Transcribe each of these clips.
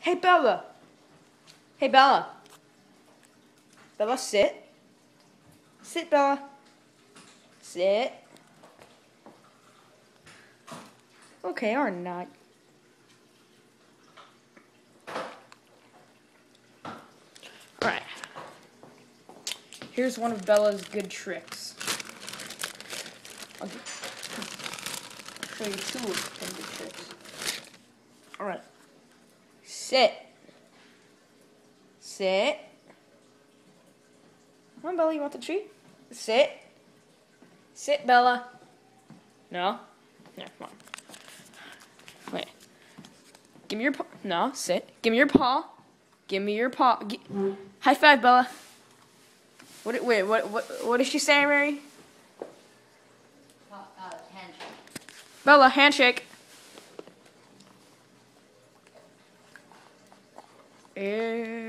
Hey, Bella. Hey, Bella. Bella, sit. Sit, Bella. Sit. Okay, or not. Alright. Here's one of Bella's good tricks. I'll show you two of her good tricks. Alright. Sit. Sit. Come on, Bella, you want the treat? Sit. Sit, Bella. No? Yeah, come on. Wait. Give me your paw. No, sit. Give me your paw. Give me your paw. High five, Bella. What did she say, Mary? Handshake. Bella, handshake.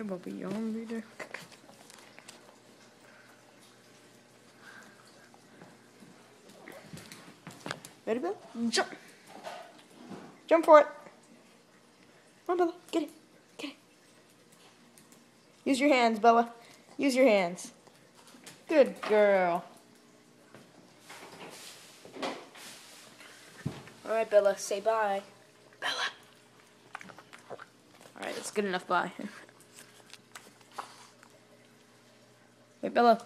Bobby, reader. Ready, Bella? Jump. Jump for it. Come on, Bella. Get it. Get it. Use your hands, Bella. Use your hands. Good girl. Alright, Bella. Say bye. Bella. Alright, that's good enough. Bye. Wait, Bella.